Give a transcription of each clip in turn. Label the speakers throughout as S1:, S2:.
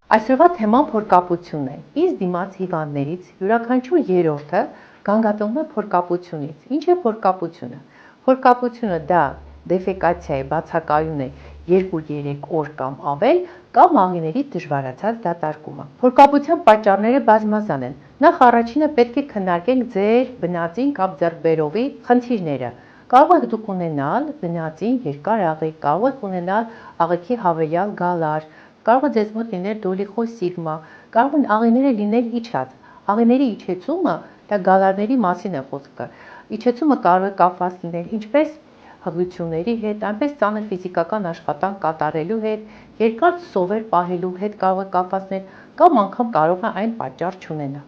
S1: Այսօրվա թեման փորկապությունն է։ Իս դիմաց հիվանդներից յուրաքանչյուր երրորդը գանգատվում է փորկապությունից։ Ինչ է փորկապությունը։ Փորկապությունը դա դեֆեկացիայի բացակայուն է 2-3 օր կամ ավել, կամ աղիների դժվարացած դատարկումը։ Փորկապության պատճառները բազմազան են։ Նախ առաջինը պետք է քննարկենք ձեր բնածին կամ ձեռքբերովի խնդիրները։ Կարող եք դուք ունենալ բնածին երկար աղիք, կարող եք ունենալ աղիքի հավելյալ գալար, կարող է ձեզ մոտ լինել դոլիխոզիգմա, կարող են աղիները լինել իջած։ Աղիների իջեցումը դա գալարների մասին է խոսքը։ Իջեցումը կարող է կապված լինել ինչպես հղիությունների հետ, այնպես ծանր ֆիզիկական աշխատանք կատարելու հետ, երկար սովեր պահելու հետ կարող է կապված լինել, կամ անգամ կարող է այն պատճառ չունենալ։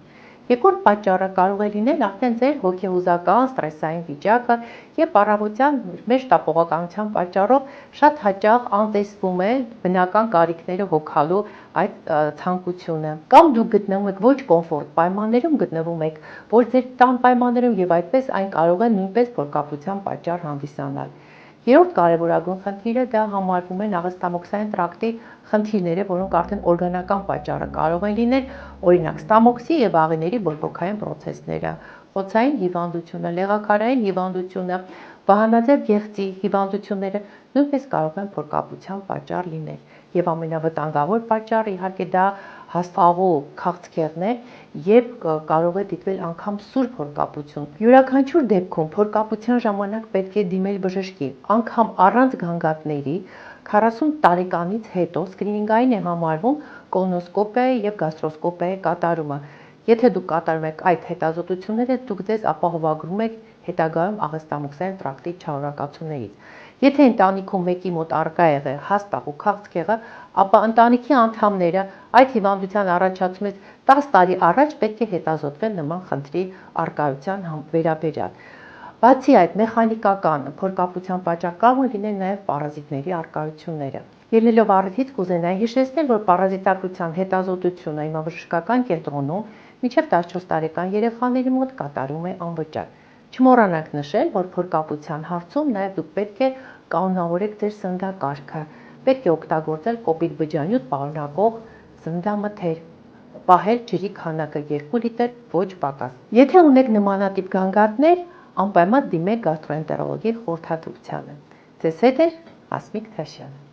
S1: Երկրորդ պատճառը կարող է լինել արդեն ձեր հոգեհուզական ստրեսային վիճակը եւ առավոտյան մեր տապողականության պատճառով շատ հաճախ անտեսվում է բնական կարիքները հոգալու այդ ցանկությունը, կամ դուք գտնվում եք ոչ կոմֆորտ պայմաններում գտնվում եք, որ ձեր տան պայմաններում եւ այդպես այն կարող է նույնպես փորկապության պատճառ հանդիսանալ։ Երրորդ կարևորագույն խնդիրը դա համարվում է նաղստամոքսային տրակտի խնդիրները, որոնք արդեն օրգանական պատճառը կարող են լինել, օրինակ ստամոքսի եւ աղիների բորբոքային պրոցեսները, խոցային հիվանդությունը, լեղաքարային հիվանդությունը, վահանաձև գեղձի հիվանդությունները նույնպես կարող են փորկապության պատճառ լինել։ Եվ ամենավտանգավոր պատճառը իհարկե դա հաստաղու քաղցկեղն է եւ կարող է դիտվել անգամ սուր փորկապություն։ Յուրաքանչյուր դեպքում փորկապության ժամանակ պետք է դիմել բժշկի, անգամ առանց գանգատների 40 տարեկանից հետո սկրինինգային է համարվում կոլոնոսկոպիայի եւ գաստրոսկոպիայի կատարումը։ Եթե դուք կատարում եք այդ հետազոտությունները, դուք ձեզ ապահովագրում եք հետագայում աղստամոքսային տրակտի չարունակացումներից։ Եթե ընտանիքում մեկի մոտ առկա է եղել հաստաղու քաղցկեղը, ապա ընտանիքի անդամները այդ հիվանդության առաջացումից 10 տարի առաջ պետք է հետազոտվեն նման խնդրի առկայության վերաբերյալ։ Բացի այդ, մեխանիկական փորկապության պատճառ կարող են լինել նաև պարազիտների առկայությունները։ Ելնելով առիթից կուզենայի հիշեցնել, որ պարազիտագրության հետազոտությունը իմավժշկական կենտրոնում մինչև 14 տարեկան երեխաների մոտ կատարում է անվճար։ Չմոռանաք նշել, որ փորկապության հարցում նաև դուք պետք է կանոնավորեք ձեր սննդակարգը։ Պետք է օգտագործել կոպիտ բջջանյութ պարունակող սննդամթեր, պահել ջրի քանակը 2 լիտր, ոչ պակաս։ Եթե ունեք նմանատիպ գանգատներ, անպայման դիմեք գաստրոենտերոլոգի խորհրդատվությանը։ Ձեզ հետ է Հասմիկ Թաշյանը։